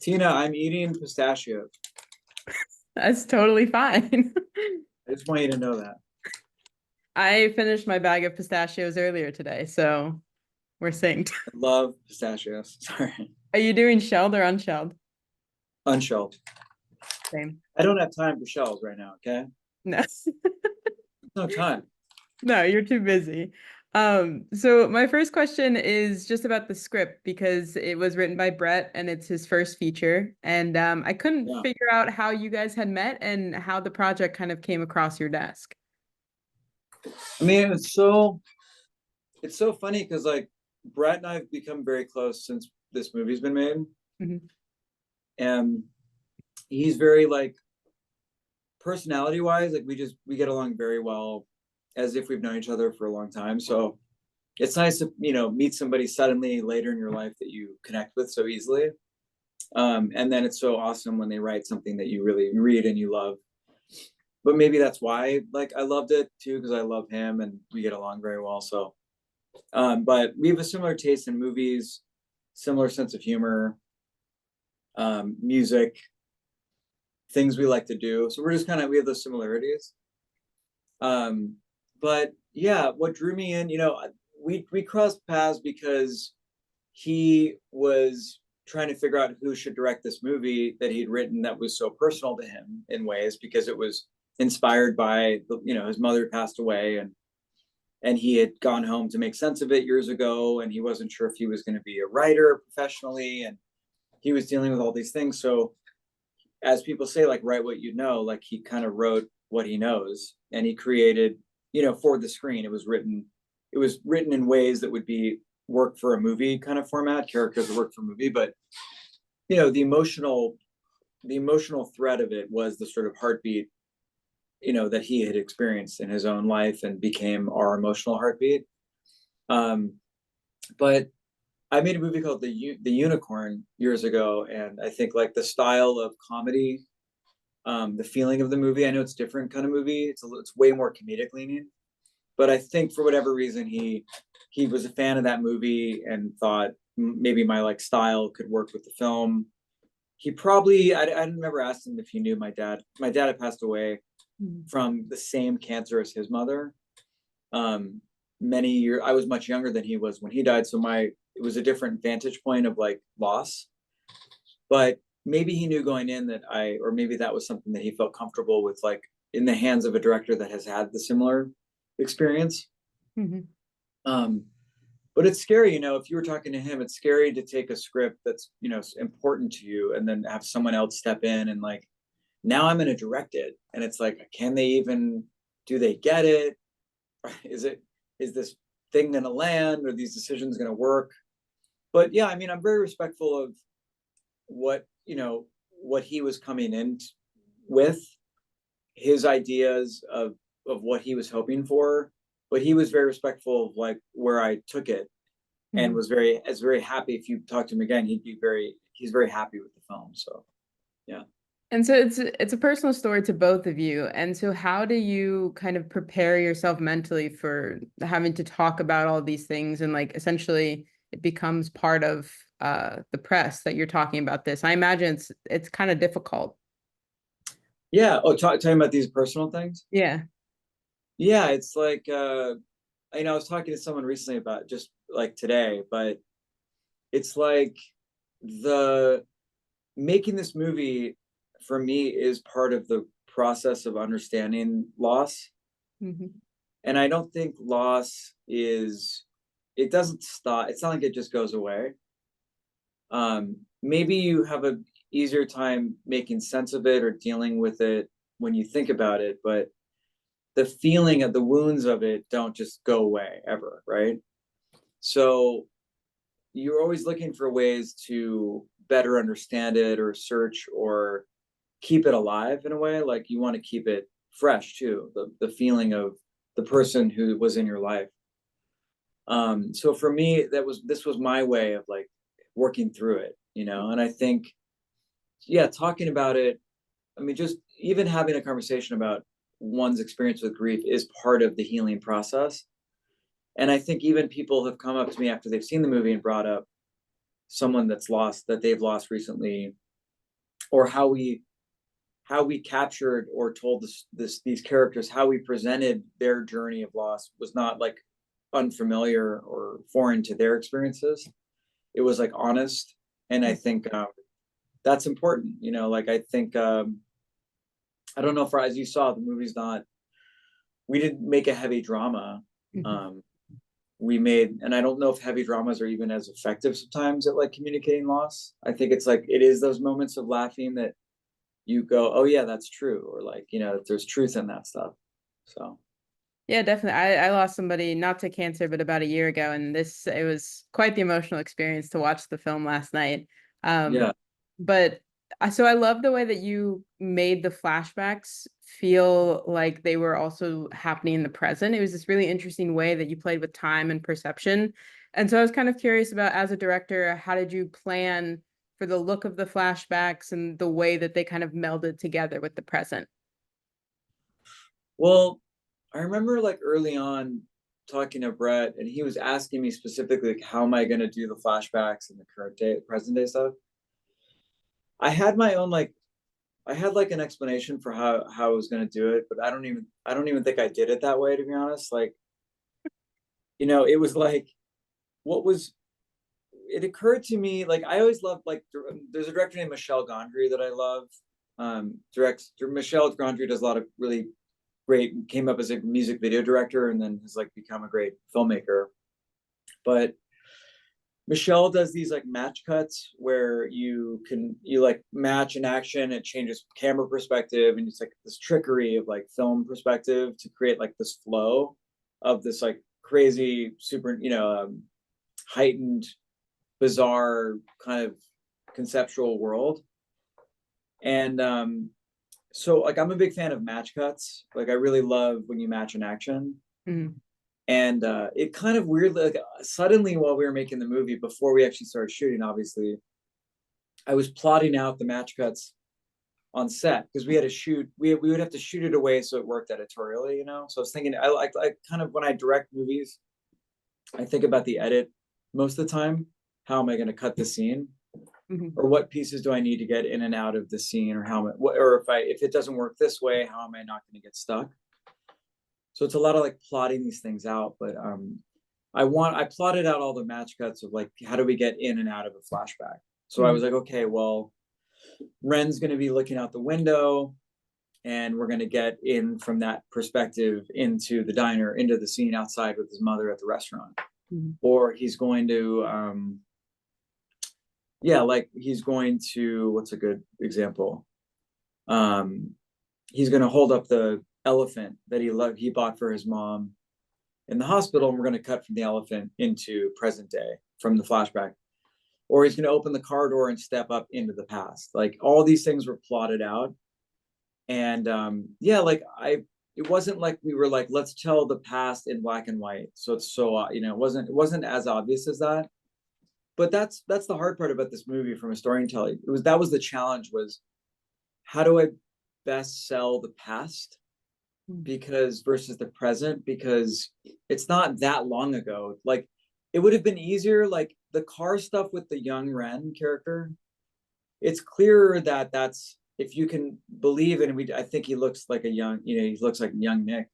Tina, I'm eating pistachios. That's totally fine. I just want you to know that. I finished my bag of pistachios earlier today, so we're synced. I love pistachios. Sorry. Are you doing shelled or unshelled? Unshelled. Same. I don't have time for shells right now, okay? No. No time. No, you're too busy. So my first question is just about the script because it was written by Brett and it's his first feature. And I couldn't Yeah. figure out how you guys had met and how the project kind of came across your desk. I mean, it's so funny because like Brett and I have become very close since this movie's been made. Mhm. And he's very like personality wise, like we get along very well as if we've known each other for a long time. So it's nice to, meet somebody suddenly later in your life that you connect with so easily. And then it's so awesome when they write something that you really read and you love. But maybe that's why like I loved it too, because I love him and we get along very well. So but we have a similar taste in movies, similar sense of humor, music, things we like to do. So we're just kind of we have those similarities. Um, but yeah, what drew me in, we crossed paths because he was trying to figure out who should direct this movie that he'd written that was so personal to him in ways because it was inspired by his mother passed away and he had gone home to make sense of it years ago and he wasn't sure if he was going to be a writer professionally and he was dealing with all these things. So as people say, like write what you know, like he kind of wrote what he knows and he created, for the screen. It was written in ways that would be work for a movie kind of format, characters that work for a movie, but the emotional thread of it was the sort of heartbeat, that he had experienced in his own life and became our emotional heartbeat. Um, but I made a movie called the Unicorn years ago, and I think like the style of comedy, the feeling of the movie. I know it's a different kind of movie. It's way more comedic leaning, but I think for whatever reason he was a fan of that movie and thought maybe my like style could work with the film. He probably I never asked him if he knew my dad. My dad had passed away Mhm. from the same cancer as his mother. Um, Many years I was much younger than he was when he died, so my it was a different vantage point of like loss. But maybe he knew going in that or maybe that was something that he felt comfortable with, like in the hands of a director that has had the similar experience. Mhm. Um, but it's scary, if you were talking to him, it's scary to take a script that's, important to you and then have someone else step in and like, now I'm going to direct it. And it's like, do they get it? Is this thing going to land? Are these decisions going to work? But yeah, I mean, I'm very respectful of what, what he was coming in with, his ideas of what he was hoping for, but he was very respectful of like where I took it and Mhm. was very happy. If you talk to him again, he's very happy with the film. So yeah. And so it's a personal story to both of you. And so how do you kind of prepare yourself mentally for having to talk about all these things and like essentially it becomes part of the press that you're talking about this. I imagine it's kind of difficult. Yeah. Oh, talking about these personal things. Yeah. Yeah, it's like I was talking to someone recently about just like today, but it's like the making this movie for me is part of the process of understanding loss. Hmm. And I don't think loss it doesn't stop. It's not like it just goes away. Maybe you have a easier time making sense of it or dealing with it when you think about it, but the feeling of the wounds of it don't just go away ever, right? So you're always looking for ways to better understand it or search or keep it alive in a way. Like you want to keep it fresh too, the feeling of the person who was in your life. So for me, this was my way of like working through it, and I think, yeah, talking about it, I mean, just even having a conversation about one's experience with grief is part of the healing process. And I think even people have come up to me after they've seen the movie and brought up someone that they've lost recently or how we captured or told these characters, how we presented their journey of loss was not like unfamiliar or foreign to their experiences. It was like honest. And I think that's important, you know, like I think I don't know if, as you saw, the movie's not, we didn't make a heavy drama. Mhm. We made, and I don't know if heavy dramas are even as effective sometimes at like communicating loss. I think it's like, it is those moments of laughing that you go, oh yeah, that's true. Or like, you know, there's truth in that stuff. So, Yeah, definitely. I lost somebody not to cancer, but about a year ago, and it was quite the emotional experience to watch the film last night. yeah. But so I love the way that you made the flashbacks feel like they were also happening in the present. It was this really interesting way that you played with time and perception. And so I was kind of curious about, as a director, how did you plan for the look of the flashbacks and the way that they kind of melded together with the present? Well, I remember like early on talking to Brett, and he was asking me specifically, like, how am I going to do the flashbacks and the current day, present day stuff? I had my own like, I had like an explanation for how I was going to do it, but I don't even think I did it that way, to be honest. Like, you know, it was like, what was, it occurred to me, like I always loved, like there's a director named Michel Gondry that I love. Directs Michel Gondry does a lot of really great, came up as a music video director and then has like become a great filmmaker. But Michelle does these like match cuts where you like match an action, it changes camera perspective, and it's like this trickery of like film perspective to create like this flow of this like crazy, super, you know, heightened, bizarre kind of conceptual world. And so like I'm a big fan of match cuts. Like I really love when you match an action. Mhm. And it kind of weirdly, like suddenly while we were making the movie, before we actually started shooting, obviously, I was plotting out the match cuts on set because we had to shoot, we would have to shoot it away so it worked editorially, you know. So I was thinking, I kind of, when I direct movies, I think about the edit most of the time. How am I going to cut the scene, Mhm. or what pieces do I need to get in and out of the scene, or how, or if it doesn't work this way, how am I not going to get stuck? So it's a lot of like plotting these things out. But I plotted out all the match cuts of like, how do we get in and out of a flashback? So I was Mhm. like, okay, well, Ren's going to be looking out the window, and we're going to get in from that perspective into the diner, into the scene outside with his mother at the restaurant. Mhm. Or he's going to, yeah, like he's going to, what's a good example? Um, he's going to hold up the elephant that he bought for his mom in the hospital, and we're going to cut from the elephant into present day from the flashback. Or he's going to open the car door and step up into the past. Like all these things were plotted out. And yeah, like it wasn't like we were like, let's tell the past in black and white. So it's so, you know, it wasn't as obvious as that. But that's the hard part about this movie from a storytelling. That was the challenge, was how do I best sell the past Mhm. because versus the present, because it's not that long ago. Like it would have been easier, like the car stuff with the young Ren character. It's clearer that that's, if you can believe it. And I think he looks like a young, you know, he looks like young Nick.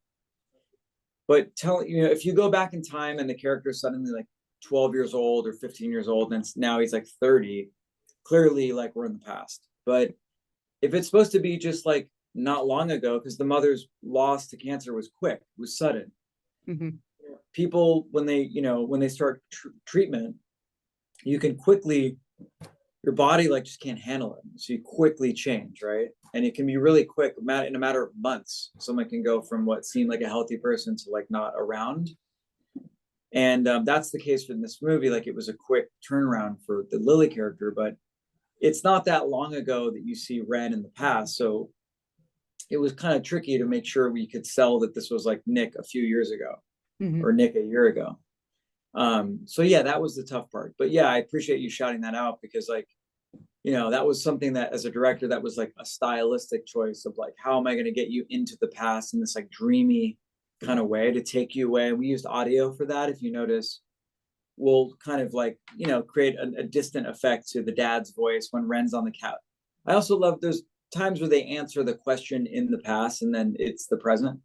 But you know, if you go back in time and the character is suddenly like 12 years old or 15 years old, and now he's like 30, clearly like we're in the past. But if it's supposed to be just like not long ago, because the mother's loss to cancer was quick, it was sudden. Mhm. People, when they, you know, when they start treatment, you can quickly, your body like just can't handle it. So you quickly change, right? And it can be really quick, in a matter of months. Someone can go from what seemed like a healthy person to like not around. And that's the case for this movie. Like it was a quick turnaround for the Lily character, but it's not that long ago that you see Ren in the past. So it was kind of tricky to make sure we could sell that this was like Nick a few years ago or Mhm. Nick a year ago. So yeah, that was the tough part. But yeah, I appreciate you shouting that out, because like, you know, that was something that as a director, that was like a stylistic choice of like, how am I going to get you into the past in this like dreamy kind of way to take you away. And we used audio for that. If you notice, we'll kind of like, you know, create a distant effect to the dad's voice when Ren's on the couch. I also love there's times where they answer the question in the past and then it's the present.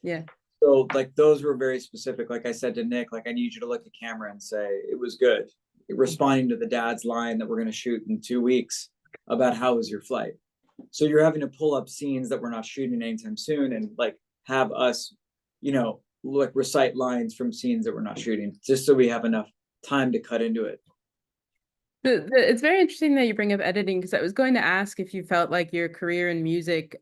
Yeah. So like those were very specific. Like I said to Nick, like I need you to look at camera and say it was good. Responding to the dad's line that we're going to shoot in 2 weeks about how was your flight. So you're having to pull up scenes that we're not shooting anytime soon and like have us, like recite lines from scenes that we're not shooting, just so we have enough time to cut into it. It's very interesting that you bring up editing, because I was going to ask if you felt like your career in music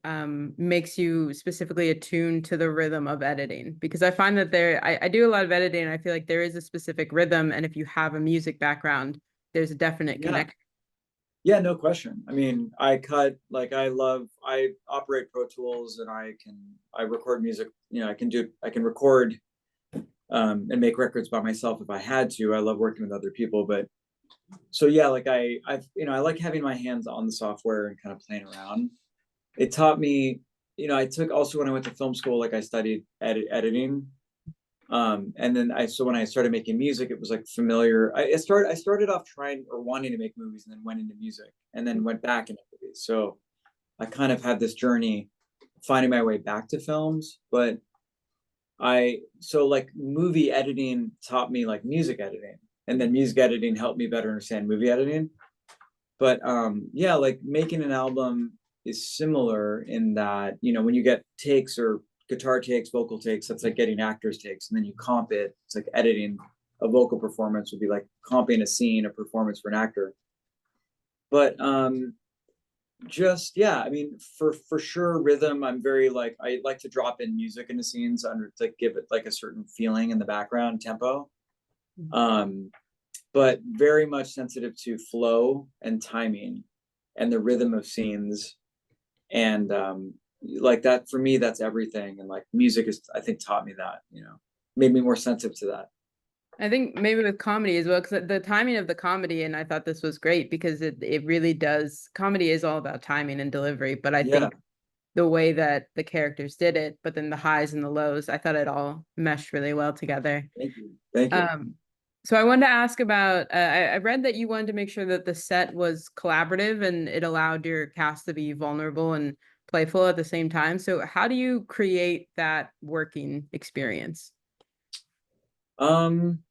makes you specifically attuned to the rhythm of editing, because I find that I do a lot of editing and I feel like there is a specific rhythm, and if you have a music background, there's a definite connection. Yeah, no question. I mean, I operate Pro Tools and I record music, I can record and make records by myself if I had to. I love working with other people, but so yeah, like I like having my hands on the software and kind of playing around. It taught me, I took also when I went to film school, like I studied editing. And then so when I started making music, it was like familiar. I started off trying or wanting to make movies and then went into music and then went back into movies. So I kind of had this journey finding my way back to films, but so like movie editing taught me like music editing, and then music editing helped me better understand movie editing. But yeah, like making an album is similar in that, when you get takes or guitar takes, vocal takes, that's like getting actors takes, and then you comp it. It's like editing a vocal performance would be like comping a scene, a performance for an actor. But just yeah, I mean, for sure, rhythm. I'm very like I like to drop in music into scenes under to give it like a certain feeling in the background, tempo. But very much sensitive to flow and timing and the rhythm of scenes. And like that for me, that's everything. And like music is, I think, taught me that, made me more sensitive to that. I think maybe with comedy as well, because the timing of the comedy, and I thought this was great because it really does. Comedy is all about timing and delivery, but I Yeah. think the way that the characters did it, but then the highs and the lows, I thought it all meshed really well together. Thank you. Thank you. Um, so I wanted to ask about, I read that you wanted to make sure that the set was collaborative and it allowed your cast to be vulnerable and playful at the same time. So how do you create that working experience? Um,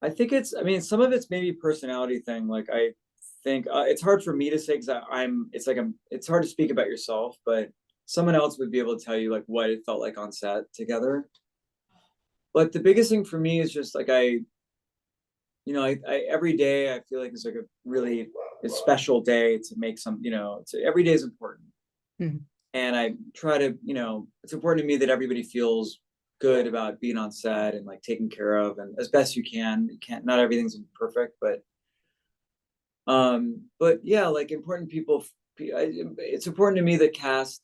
I think I mean, some of it's maybe personality thing. Like I think it's hard for me to say because it's hard to speak about yourself, but someone else would be able to tell you like what it felt like on set together. But the biggest thing for me is just like I every day I feel like it's like a really a special day to make some, every day is important. Mhm. And I try to, it's important to me that everybody feels good about being on set and like taken care of and as best you can. You can't, not everything's perfect, but yeah, like important people, it's important to me that cast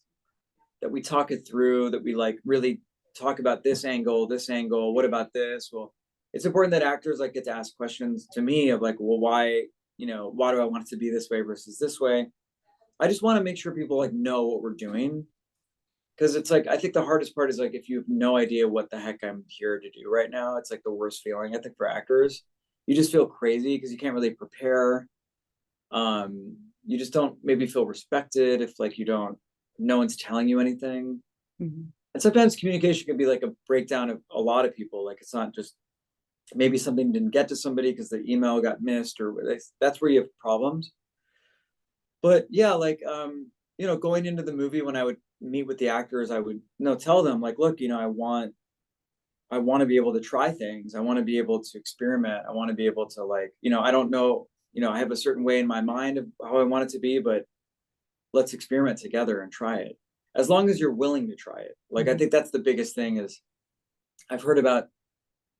that we talk it through, that we like really talk about this angle, what about this? Well, it's important that actors like get to ask questions to me of like, well, why do I want it to be this way versus this way? I just want to make sure people like know what we're doing. Cause it's like, I think the hardest part is like, if you have no idea what the heck I'm here to do right now, it's like the worst feeling, I think, for actors. You just feel crazy because you can't really prepare. You just don't maybe feel respected if like no one's telling you anything. Mhm. And sometimes communication can be like a breakdown of a lot of people. Like it's not just maybe something didn't get to somebody because the email got missed or that's where you have problems. But yeah, like going into the movie when I would meet with the actors, I would tell them like, look, I want to be able to try things. I want to be able to experiment. I want to be able to like, I don't know, I have a certain way in my mind of how I want it to be, but let's experiment together and try it. As long as you're willing to try it. Like I think that's the biggest thing is I've heard about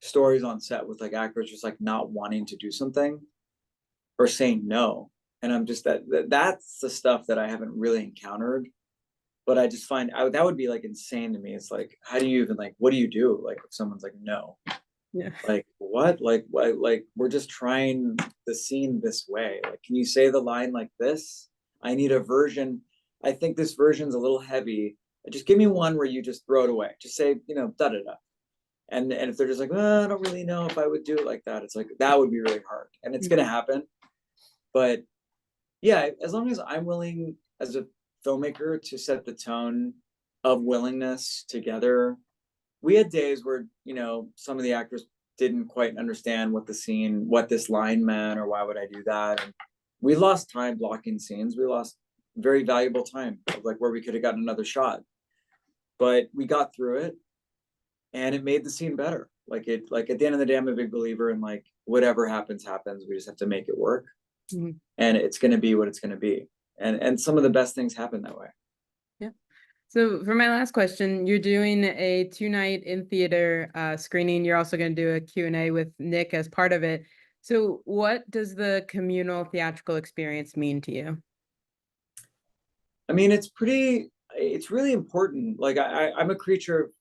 stories on set with like actors just like not wanting to do something or saying no. And I'm just that's the stuff that I haven't really encountered. But I just find that would be like insane to me. It's like, how do you even like, what do you do? Like if someone's like, no, Yeah. like what? Like what? Like we're just trying the scene this way. Like, can you say the line like this? I need a version. I think this version's a little heavy. Just give me one where you just throw it away. Just say, da da da. And if they're just like, I don't really know if I would do it like that, it's like that would be really hard. And it's gonna happen. But yeah, as long as I'm willing as a filmmaker to set the tone of willingness together. We had days where, some of the actors didn't quite understand what this line meant, or why would I do that. And we lost time blocking scenes. We lost very valuable time of like where we could have gotten another shot. But we got through it, and it made the scene better. Like at the end of the day, I'm a big believer in like whatever happens, happens. We just have to make it work. Mhm. And it's gonna be what it's gonna be. And some of the best things happen that way. Yeah. So for my last question, you're doing a 2-night in theater screening. You're also going to do a Q&A with Nick as part of it. So what does the communal theatrical experience mean to you? I mean, it's really important. Like I'm a creature of,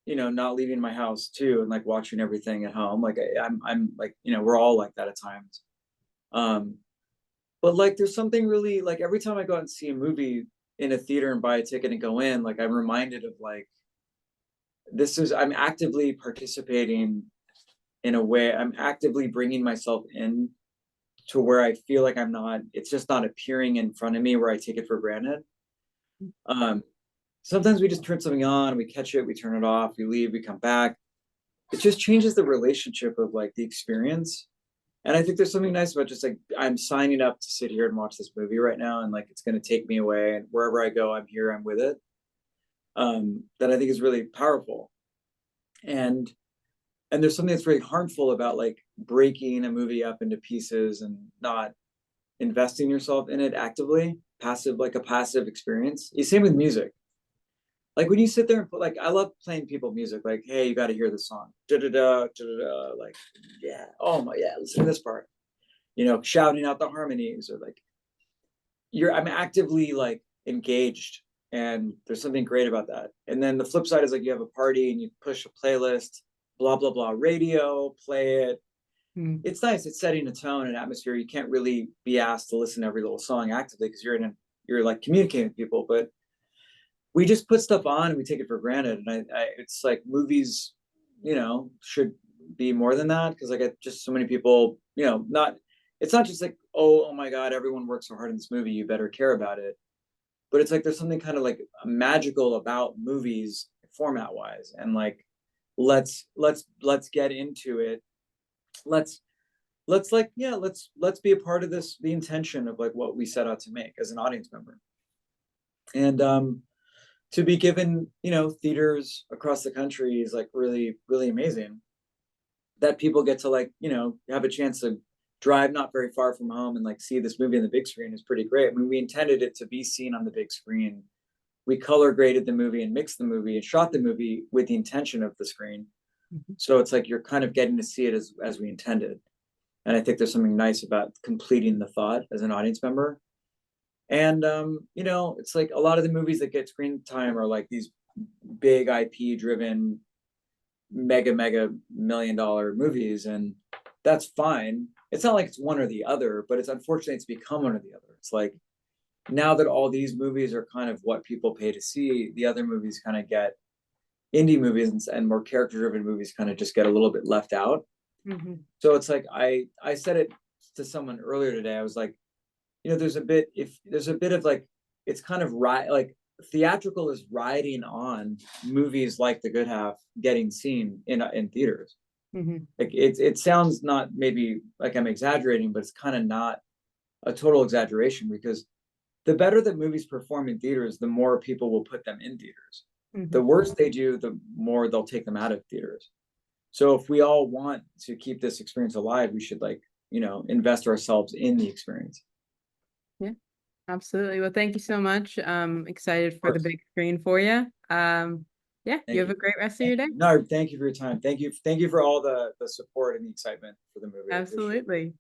not leaving my house too, and like watching everything at home. Like I'm like, we're all like that at times. Um, but like there's something really like every time I go out and see a movie in a theater and buy a ticket and go in, like I'm reminded of like I'm actively participating in a way. I'm actively bringing myself in to where I feel like it's just not appearing in front of me where I take it for granted. Um, Sometimes we just turn something on, we catch it, we turn it off, we leave, we come back. It just changes the relationship of like the experience. And I think there's something nice about just like I'm signing up to sit here and watch this movie right now, and like it's going to take me away, and wherever I go, I'm here, I'm with it. That I think is really powerful. And there's something that's very harmful about like breaking a movie up into pieces and not investing yourself in it actively, like a passive experience. Same with music. Like when you sit there and put like I love playing people music, like, hey, you got to hear this song. Da da da da da, like, yeah, oh my, yeah, listen to this part. Shouting out the harmonies, or like I'm actively like engaged, and there's something great about that. And then the flip side is like you have a party and you push a playlist, blah blah blah, radio, play it. Mm. It's nice. It's setting a tone and atmosphere. You can't really be asked to listen to every little song actively because you're like communicating with people, but we just put stuff on and we take it for granted. And it's like movies, should be more than that, because like just so many people, not it's not just like, oh my God, everyone works so hard in this movie, you better care about it. But it's like there's something kind of like magical about movies format wise, and like let's get into it. Let's like, yeah, let's be a part of this, the intention of like what we set out to make as an audience member. And to be given, theaters across the country is like really, really amazing. That people get to like, have a chance to drive not very far from home and like see this movie on the big screen is pretty great. I mean, we intended it to be seen on the big screen. We color graded the movie and mixed the movie and shot the movie with the intention of the screen. Mhm. So it's like you're kind of getting to see it as we intended. And I think there's something nice about completing the thought as an audience member. And it's like a lot of the movies that get screen time are like these big IP driven mega $1 million movies, and that's fine. It's not like it's one or the other, but it's unfortunate it's become one or the other. It's like now that all these movies are kind of what people pay to see, the other movies kind of get indie movies and more character driven movies kind of just get a little bit left out. Mhm. So it's like I said it to someone earlier today. I was like, there's a bit of like it's kind of like theatrical is riding on movies like The Good Half getting seen in theaters. Mhm. Like it sounds not maybe like I'm exaggerating, but it's kind of not a total exaggeration, because the better that movies perform in theaters, the more people will put them in theaters. The Mhm. worse they do, the more they'll take them out of theaters. So if we all want to keep this experience alive, we should like, invest ourselves in the experience. Yeah, absolutely. Well, thank you so much. Excited Of for the course. big screen for you. Yeah, you Thank have you. a great rest of your Thank day. you. No, thank you for your time. Thank you for all the support and the excitement for the movie. I appreciate it. Absolutely.